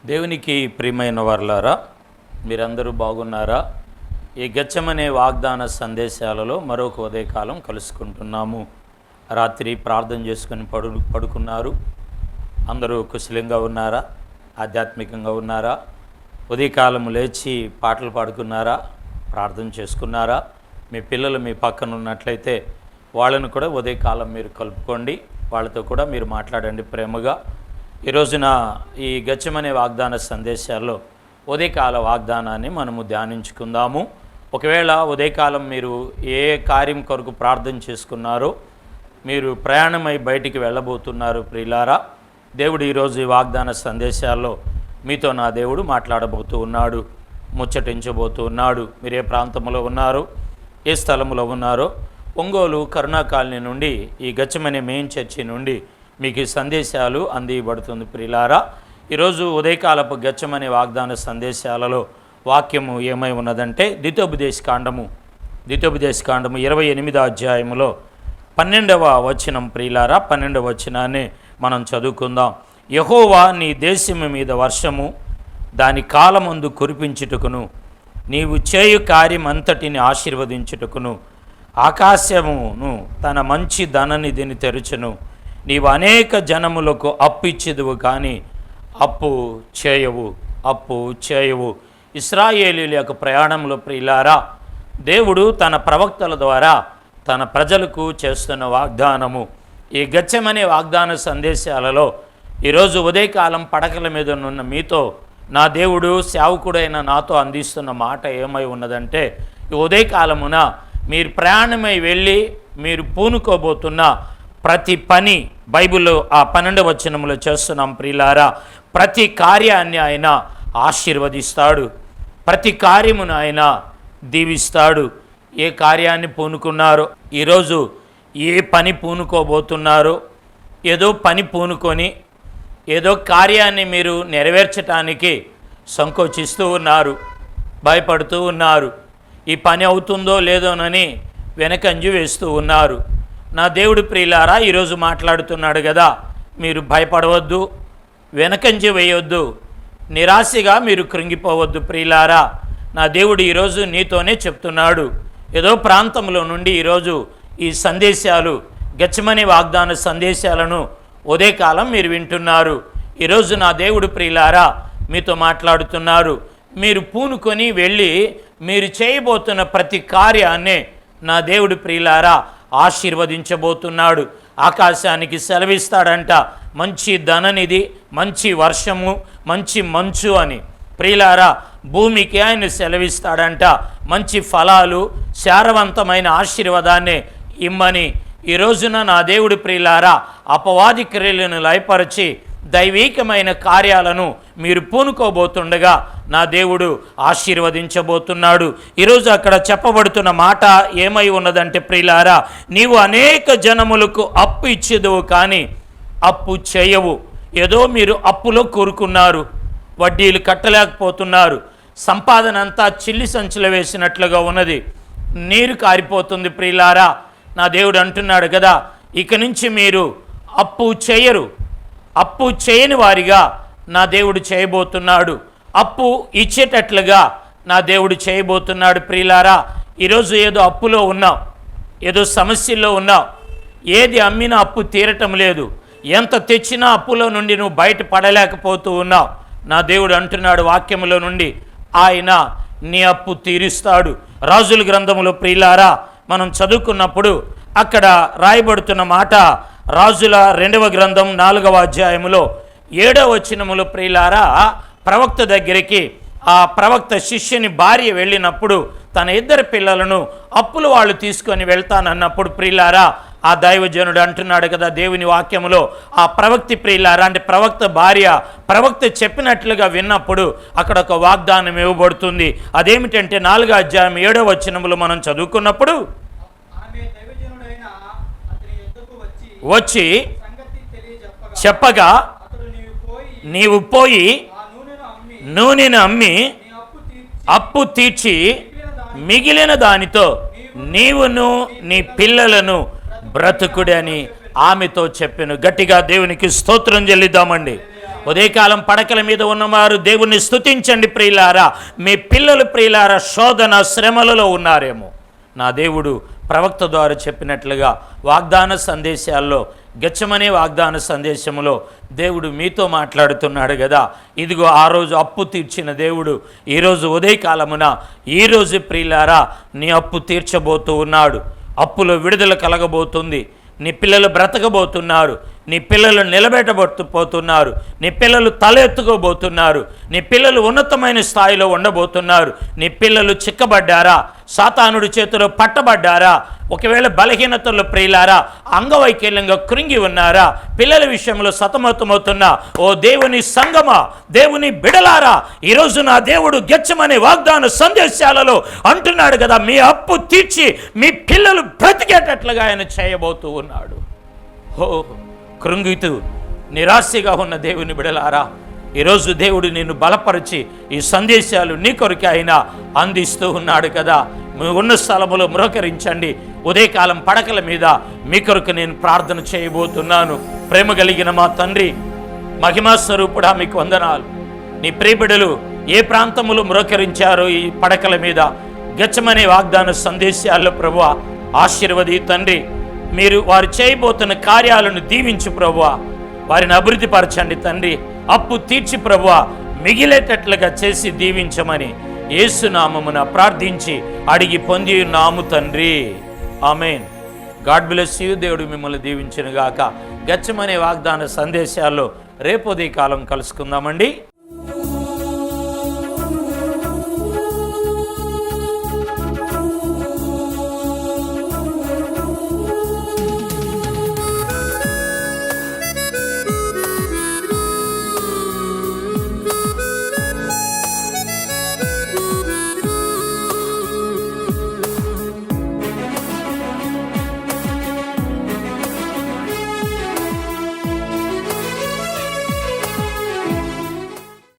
దేవునికి ప్రియమైన వారలారా, మీరందరూ బాగున్నారా? ఈ గెత్సెమనే వాగ్దాన సందేశాలలో మరొక ఉదయకాలం కలుసుకుంటున్నాము. రాత్రి ప్రార్థన చేసుకుని పడుకున్నారు. అందరూ కుశలంగా ఉన్నారా? ఆధ్యాత్మికంగా ఉన్నారా? ఉదయకాలం లేచి పాటలు పాడుకున్నారా? ప్రార్థన చేసుకున్నారా? మీ పిల్లలు మీ పక్కన ఉన్నట్లయితే వాళ్ళను కూడా ఉదయకాలం మీరు కలుపుకోండి. వాళ్ళతో కూడా మీరు మాట్లాడండి ప్రేమగా. ఈ రోజున ఈ గెత్సెమనే వాగ్దాన సందేశాల్లో ఉదయకాల వాగ్దానాన్ని మనము ధ్యానించుకుందాము. ఒకవేళ ఉదయకాలం మీరు ఏ కార్యం కొరకు ప్రార్థన చేసుకున్నారో, మీరు ప్రయాణమై బయటికి వెళ్ళబోతున్నారు ప్రియులారా, దేవుడు ఈరోజు ఈ వాగ్దాన సందేశాల్లో మీతో నా దేవుడు మాట్లాడబోతూ ఉన్నాడు, ముచ్చటించబోతూ ఉన్నాడు. మీరు ఏ ప్రాంతంలో ఉన్నారో, ఏ స్థలంలో ఉన్నారో, ఒంగోలు కరుణా కాలనీ నుండి ఈ గెత్సెమనే మెయిన్ చర్చి నుండి మీకు ఈ సందేశాలు అందియబడుతుంది ప్రియులారా. ఈరోజు ఉదయకాలపు గెత్సెమనే వాగ్దాన సందేశాలలో వాక్యము ఏమై ఉన్నదంటే ద్వితోపదేశ కాండము 28వ అధ్యాయములో 12వ వచనం ప్రియులారా. 12వ వచనాన్ని మనం చదువుకుందాం. యెహోవా నీ దేశము మీద వర్షము దాని కాలమందు కురిపించుటకును, నీవు చేయు కార్యమంతటిని ఆశీర్వదించుటకును, ఆకాశమును తన మంచి ధననిధిని తెరుచును, నీవు అనేక జనములకు అప్పు ఇచ్చేదువు కానీ అప్పు చేయవు. ఇశ్రాయేలీయుల యొక్క ప్రయాణంలో ప్రియులారా, దేవుడు తన ప్రవక్తల ద్వారా తన ప్రజలకు చేస్తున్న వాగ్దానము ఈ గెత్సెమనే వాగ్దాన సందేశాలలో ఈరోజు ఉదయకాలం పడకల మీద ఉన్న మీతో నా దేవుడు సేవకుడైన నాతో అందిస్తున్న మాట ఏమై ఉన్నదంటే, ఈ ఉదయకాలమున మీరు ప్రయాణమై వెళ్ళి మీరు పూనుకోబోతున్న ప్రతి పని బైబిల్లో ఆ 12వ వచనంలో చేస్తున్నాం ప్రియులారా. ప్రతి కార్యాన్ని ఆయన ఆశీర్వదిస్తాడు, ప్రతి కార్యమును ఆయన దీవిస్తాడు. ఏ కార్యాన్ని పూనుకున్నారో, ఈరోజు ఏ పని పూనుకోబోతున్నారో, ఏదో పని పూనుకొని ఏదో కార్యాన్ని మీరు నెరవేర్చటానికి సంకోచిస్తూ ఉన్నారు, భయపడుతూ ఉన్నారు. ఈ పని అవుతుందో లేదోనని వెనకంజు వేస్తూ ఉన్నారు. నా దేవుడు ప్రియులారా ఈరోజు మాట్లాడుతున్నాడు కదా, మీరు భయపడవద్దు, వెనకంజ వేయొద్దు, నిరాశగా మీరు కృంగిపోవద్దు ప్రియులారా. నా దేవుడు ఈరోజు నీతోనే చెప్తున్నాడు. ఏదో ప్రాంతంలో నుండి ఈరోజు ఈ సందేశాలు గెత్సెమనే వాగ్దాన సందేశాలను ఉదయకాలం మీరు వింటున్నారు. ఈరోజు నా దేవుడు ప్రియులారా మీతో మాట్లాడుతున్నారు. మీరు పూనుకొని వెళ్ళి మీరు చేయబోతున్న ప్రతి కార్యాన్ని నా దేవుడు ప్రియులారా ఆశీర్వదించబోతున్నాడు. ఆకాశానికి సెలవిస్తాడంట మంచి ధననిధి, మంచి వర్షము, మంచి మంచు అని. ప్రియులారా, భూమికి ఆయన సెలవిస్తాడంట మంచి ఫలాలు, సారవంతమైన ఆశీర్వాదాన్ని ఇమ్మని. ఈ రోజున నా దేవుడు ప్రియులారా అపవాది క్రియలను లయపరచి దైవీకమైన కార్యాలను మీరు పూనుకోబోతుండగా నా దేవుడు ఆశీర్వదించబోతున్నాడు. ఈరోజు అక్కడ చెప్పబడుతున్న మాట ఏమై ఉన్నదంటే ప్రియులారా, నీవు అనేక జనములకు అప్పు ఇచ్చేదువు కానీ అప్పు చేయవు. ఏదో మీరు అప్పులో కూరుకున్నారు, వడ్డీలు కట్టలేకపోతున్నారు, సంపాదన అంతా చిల్లి సంచులు వేసినట్లుగా ఉన్నది, నీరు కారిపోతుంది ప్రియులారా. నా దేవుడు అంటున్నాడు కదా, ఇక నుంచి మీరు అప్పు చేయరు, అప్పు చేయని వారిగా నా దేవుడు చేయబోతున్నాడు, అప్పు ఇచ్చేటట్లుగా నా దేవుడు చేయబోతున్నాడు ప్రియులారా. ఈరోజు ఏదో అప్పులో ఉన్నావు, ఏదో సమస్యల్లో ఉన్నావు, ఏది అమ్మినా అప్పు తీరటం లేదు, ఎంత తెచ్చినా అప్పులో నుండి నువ్వు బయటపడలేకపోతూ ఉన్నావు. నా దేవుడు అంటున్నాడు వాక్యములో నుండి, ఆయన నీ అప్పు తీరుస్తాడు. రాజుల గ్రంథములో ప్రియులారా మనం చదువుకున్నప్పుడు అక్కడ రాయబడుతున్న మాట, రాజుల 2వ గ్రంథం 4వ అధ్యాయములో 7వ వచనములో ప్రియులారా ప్రవక్త దగ్గరికి ఆ ప్రవక్త శిష్యుని భార్య వెళ్ళినప్పుడు తన 2 పిల్లలను అప్పులు వాళ్ళు తీసుకొని వెళ్తానన్నప్పుడు ప్రియులారా ఆ దైవజనుడు అంటున్నాడు కదా దేవుని వాక్యములో, ఆ ప్రవక్తి ప్రియులారా అంటే ప్రవక్త భార్య ప్రవక్త చెప్పినట్లుగా విన్నప్పుడు అక్కడ ఒక వాగ్దానం ఇవ్వబడుతుంది. అదేమిటంటే 4వ అధ్యాయం 7వ వచనములో మనం చదువుకున్నప్పుడు, వచ్చి చెప్పగా నీవు పోయి నూనెను అమ్మి అప్పు తీర్చి మిగిలిన దానితో నీవును నీ పిల్లలను బ్రతుకుడని ఆమెతో చెప్పాను. గట్టిగా దేవునికి స్తోత్రం చెల్లిద్దామండి. ఉదయకాలం పడకల మీద ఉన్నవారు దేవుణ్ణి స్తుతించండి ప్రియులారా. మీ పిల్లలు ప్రియులారా శోధన శ్రమలలో ఉన్నారేమో. నా దేవుడు ప్రవక్త ద్వారా చెప్పినట్లుగా వాగ్దాన సందేశాల్లో గెచ్చమనే వాగ్దాన సందేశంలో దేవుడు మీతో మాట్లాడుతున్నాడు కదా. ఇదిగో ఆ రోజు అప్పు తీర్చిన దేవుడు ఈరోజు ఉదయకాలమున ఈరోజు ప్రియులారా నీ అప్పు తీర్చబోతూ ఉన్నాడు. అప్పులో విడుదల కలగబోతుంది. నీ పిల్లలు బ్రతకబోతున్నారు. నీ పిల్లలు నిలబెట్టబోతున్నారు. నీ పిల్లలు తల ఎత్తుకోబోతున్నారు. నీ పిల్లలు ఉన్నతమైన స్థాయిలో ఉండబోతున్నారు. నీ పిల్లలు చిక్కబడ్డారా? సాతానుడి చేతిలో పట్టబడ్డారా? ఒకవేళ బలహీనతల్లో ప్రియులారా అంగవైకల్యంగా కృంగి ఉన్నారా? పిల్లల విషయంలో సతమతమవుతున్నా ఓ దేవుని సంగమా, దేవుని బిడలారా, ఈరోజు నా దేవుడు గెచ్చమనే వాగ్దాన సందేశాలలో అంటున్నాడు కదా, మీ అప్పు తీర్చి మీ పిల్లలు బ్రతికేటట్లుగా ఆయన చేయబోతూ ఉన్నాడు. ఓ కృంగితూ నిరాశగా ఉన్న దేవుని బిడలారా, ఈరోజు దేవుడు నిన్ను బలపరిచి ఈ సందేశాలు నీ కొరకు ఆయన అందిస్తూ ఉన్నాడు కదా. మీ ఉన్న స్థలములో మ్రోకరించండి. ఉదయకాలం పడకల మీద మీ కొరకు నేను ప్రార్థన చేయబోతున్నాను. ప్రేమ కలిగిన మా తండ్రి, మహిమా స్వరూపుడా, మీకు వందనాలు. నీ ప్రియబిడలు ఏ ప్రాంతములు మ్రోకరించారో ఈ పడకల మీద గెచ్చమనే వాగ్దాన సందేశాల్లో ప్రభువా ఆశీర్వది తండ్రి. మీరు వారు చేయబోతున్న కార్యాలను దీవించు ప్రభువా. వారిని అభివృద్ధిపరచండి తండ్రి. అప్పు తీర్చి ప్రభువా మిగిలేటట్లుగా చేసి దీవించమని యేసు నామమున ప్రార్థించి అడిగి పొంది ఉన్నాము తండ్రి. ఆమేన్. God bless you. దేవుడు మిమ్మల్ని దీవించును గాక. గెచ్చమనే వాగ్దాన సందేశాల్లో రేపు ఉదయకాలం కలుసుకుందామండి.